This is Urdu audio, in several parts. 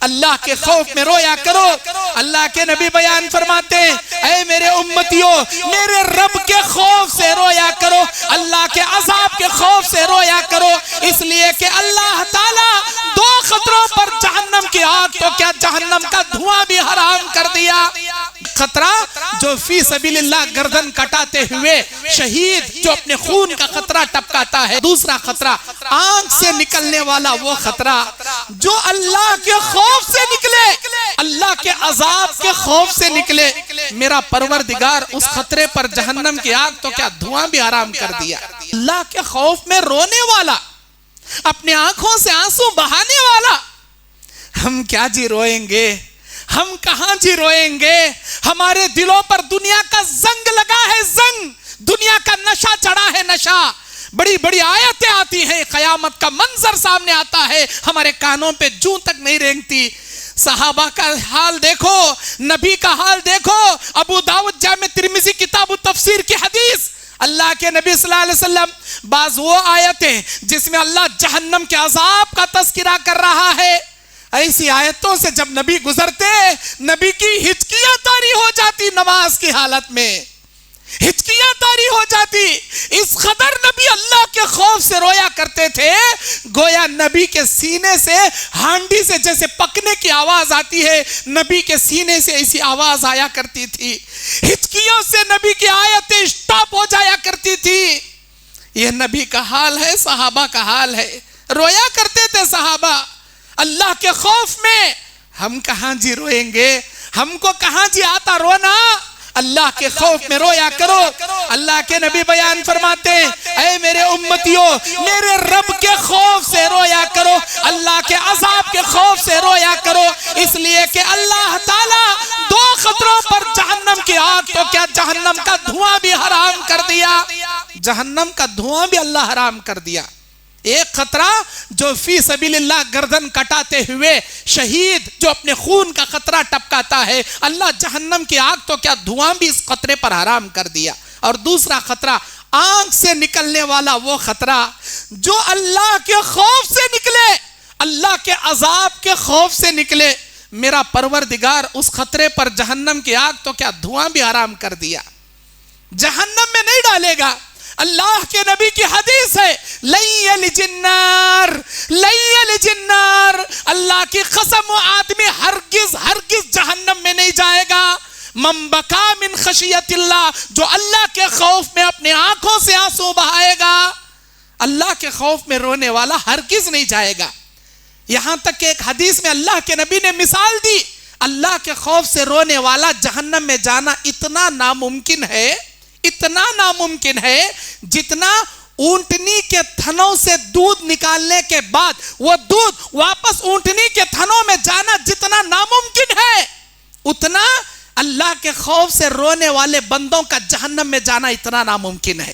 اللہ کے خوف میں رویا کرو۔ اللہ کے نبی بیان فرماتے ہیں اے میرے امتیوں، میرے رب کے خوف سے رویا کرو، اللہ کے عذاب کے خوف سے رویا کرو، اس لیے کہ اللہ تعالیٰ دو خطروں پر جہنم کی آگ تو کیا جہنم کا دھواں بھی حرام کر دیا۔ خطرہ جو فی سبیل اللہ گردن کٹاتے ہوئے شہید جو اپنے خون کا خطرہ ٹپکاتا ہے۔ دوسرا خطرہ آنکھ سے نکلنے والا وہ خطرہ جو اللہ کے خوف سے نکلے، اللہ کے عذاب کے خوف سے نکلے، میرا پروردگار اس خطرے پر جہنم کی آگ تو کیا دھواں بھی حرام کر دیا۔ اللہ کے خوف میں رونے والا، اپنے آنکھوں سے آنسو بہانے والا، ہم کیا جی روئیں گے، ہم کہاں جی روئیں گے؟ ہمارے دلوں پر دنیا کا زنگ لگا ہے، زنگ، دنیا کا نشہ چڑھا ہے، نشہ۔ بڑی بڑی آیتیں آتی ہیں، قیامت کا منظر سامنے آتا ہے، ہمارے کانوں پہ جوں تک نہیں رینگتی۔ صحابہ کا حال دیکھو، نبی کا حال دیکھو، ابو داؤد جامع ترمذی کتاب التفسیر کی حدیث، اللہ کے نبی صلی اللہ علیہ وسلم بعض وہ آیتیں جس میں اللہ جہنم کے عذاب کا تذکرہ کر رہا ہے، ایسی آیتوں سے جب نبی گزرتے نبی کی ہچکیاں طاری ہو جاتی، نماز کی حالت میں ہچکیاں طاری ہو جاتی۔ اس قدر نبی اللہ کے خوف سے رویا کرتے تھے، گویا نبی کے سینے سے ہانڈی سے جیسے پکنے کی آواز آتی ہے، نبی کے سینے سے ایسی آواز آیا کرتی تھی، ہچکیوں سے نبی کی آیتیں اسٹاپ ہو جایا کرتی تھی۔ یہ نبی کا حال ہے، صحابہ کا حال ہے، رویا کرتے تھے صحابہ اللہ کے خوف میں۔ ہم کہاں جی روئیں گے، ہم کو کہاں جی آتا رونا؟ اللہ کے خوف میں رویا کرو۔ اللہ کے نبی بیان فرماتے ہیں اے میرے امتیوں، میرے رب کے خوف سے رویا کرو، اللہ کے عذاب کے خوف سے رویا کرو، اس لیے کہ اللہ تعالیٰ دو خطروں پر جہنم کی آگ تو کیا جہنم کا دھواں بھی حرام کر دیا۔ جہنم کا دھواں بھی اللہ حرام کر دیا۔ ایک خطرہ جو فی سبیل اللہ گردن کٹاتے ہوئے شہید جو اپنے خون کا خطرہ ٹپکاتا ہے، اللہ جہنم کی آگ تو کیا دھواں بھی اس خطرے پر حرام کر دیا۔ اور دوسرا خطرہ آنکھ سے نکلنے والا وہ خطرہ جو اللہ کے خوف سے نکلے، اللہ کے عذاب کے خوف سے نکلے، میرا پروردگار اس خطرے پر جہنم کی آگ تو کیا دھواں بھی حرام کر دیا۔ جہنم میں نہیں ڈالے گا۔ اللہ کے نبی کی حدیث ہے لن یلج النار، لن یلج النار، اللہ کی قسم و آدمی ہرگز ہرگز جہنم میں نہیں جائے گا۔ من بکا من خشیت اللہ، جو اللہ کے خوف میں اپنے آنکھوں سے آنسو بہائے گا، اللہ کے خوف میں رونے والا ہرگز نہیں جائے گا۔ یہاں تک کہ ایک حدیث میں اللہ کے نبی نے مثال دی، اللہ کے خوف سے رونے والا جہنم میں جانا اتنا ناممکن ہے، اتنا ناممکن ہے جتنا اونٹنی کے تھنوں سے دودھ نکالنے کے بعد وہ دودھ واپس اونٹنی کے تھنوں میں جانا جتنا ناممکن ہے، اتنا اللہ کے خوف سے رونے والے بندوں کا جہنم میں جانا اتنا ناممکن ہے۔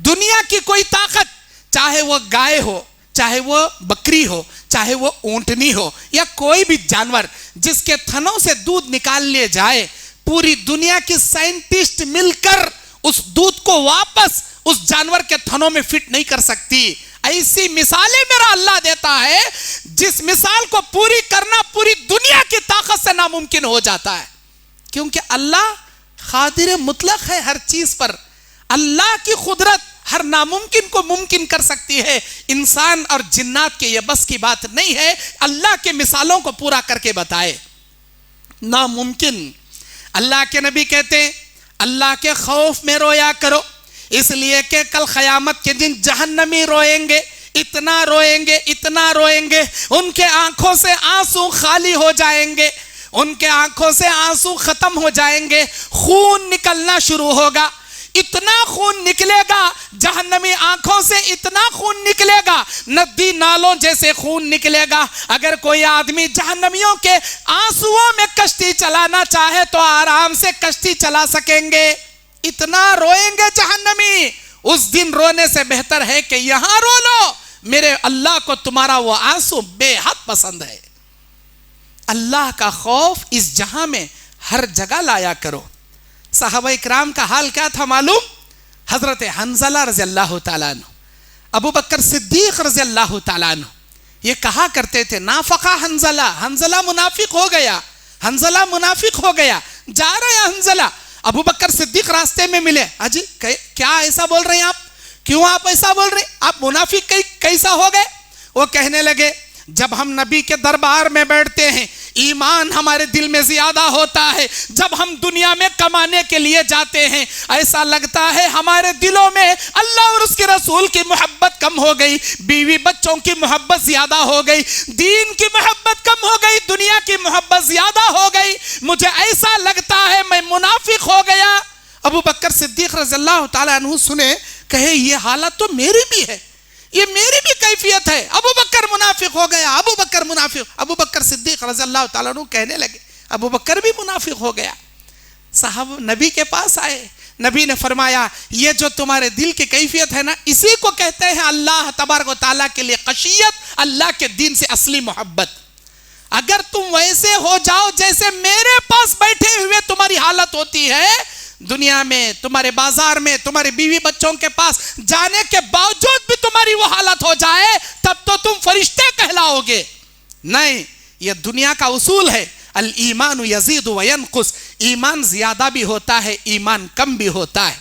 دنیا کی کوئی طاقت، چاہے وہ گائے ہو، چاہے وہ بکری ہو، چاہے وہ اونٹنی ہو، یا کوئی بھی جانور جس کے تھنوں سے دودھ نکال لیے جائے، پوری دنیا کی سائنٹسٹ مل کر اس دودھ کو واپس اس جانور کے تھنوں میں فٹ نہیں کر سکتی۔ ایسی مثالیں میرا اللہ دیتا ہے جس مثال کو پوری کرنا پوری دنیا کی طاقت سے ناممکن ہو جاتا ہے، کیونکہ اللہ قادر مطلق ہے ہر چیز پر۔ اللہ کی قدرت ہر ناممکن کو ممکن کر سکتی ہے، انسان اور جنات کے یہ بس کی بات نہیں ہے اللہ کے مثالوں کو پورا کر کے بتائے، ناممکن۔ اللہ کے نبی کہتے ہیں اللہ کے خوف میں رویا کرو، اس لیے کہ کل قیامت کے دن جہنمی روئیں گے، اتنا روئیں گے، اتنا روئیں گے، ان کے آنکھوں سے آنسو خالی ہو جائیں گے، ان کے آنکھوں سے آنسو ختم ہو جائیں گے، خون نکلنا شروع ہوگا، اتنا خون نکلے گا جہنمی آنکھوں سے، اتنا خون نکلے گا ندی نالوں جیسے خون نکلے گا۔ اگر کوئی آدمی جہنمیوں کے آنسوؤں میں کشتی چلانا چاہے تو آرام سے کشتی چلا سکیں گے، اتنا روئیں گے جہنمی۔ اس دن رونے سے بہتر ہے کہ یہاں رو لو، میرے اللہ کو تمہارا وہ آنسو بے حد پسند ہے۔ اللہ کا خوف اس جہاں میں ہر جگہ لایا کرو۔ صحابہ اکرام کا حال کیا تھا معلوم؟ حضرت حنظلہ رضی اللہ تعالیٰ عنہ، ابو بکر صدیق رضی اللہ تعالیٰ عنہ، یہ کہا کرتے تھے نافقہ حنزلہ، حنزلہ منافق ہو گیا، حنزلہ منافق ہو گیا، جا رہا ہے حنزلہ۔ ابو بکر صدیق راستے میں ملے، حجی کیا ایسا بول رہے ہیں آپ؟ کیوں آپ ایسا بول رہے ہیں؟ آپ منافق کیسا ہو گئے؟ وہ کہنے لگے جب ہم نبی کے دربار میں بیٹھتے ہیں ایمان ہمارے دل میں زیادہ ہوتا ہے، جب ہم دنیا میں کمانے کے لیے جاتے ہیں ایسا لگتا ہے ہمارے دلوں میں اللہ اور اس کے رسول کی محبت کم ہو گئی، بیوی بچوں کی محبت زیادہ ہو گئی، دین کی محبت کم ہو گئی، دنیا کی محبت زیادہ ہو گئی، مجھے ایسا لگتا ہے میں منافق ہو گیا۔ ابو بکر صدیق رضی اللہ تعالیٰ عنہ سنے، کہے یہ حالت تو میری بھی ہے، یہ میری بھی کیفیت ہے، ابو بکر منافق ہو گیا، ابو بکر منافق۔ ابو بکر صدیق رضی اللہ تعالیٰ عنہ کہنے لگے ابو بکر بھی منافق ہو گیا۔ صاحب نبی کے پاس آئے، نبی نے فرمایا یہ جو تمہارے دل کی کیفیت ہے نا، اسی کو کہتے ہیں اللہ تبارک و تعالیٰ کے لیے خشیت، اللہ کے دین سے اصلی محبت۔ اگر تم ویسے ہو جاؤ جیسے میرے پاس بیٹھے ہوئے تمہاری حالت ہوتی ہے، دنیا میں تمہارے بازار میں تمہارے بیوی بچوں کے پاس جانے کے باوجود بھی تمہاری وہ حالت ہو جائے، تب تو تم فرشتے کہلاؤ گے۔ نہیں، یہ دنیا کا اصول ہے، الایمان یزید و ینقص، ایمان زیادہ بھی ہوتا ہے، ایمان کم بھی ہوتا ہے۔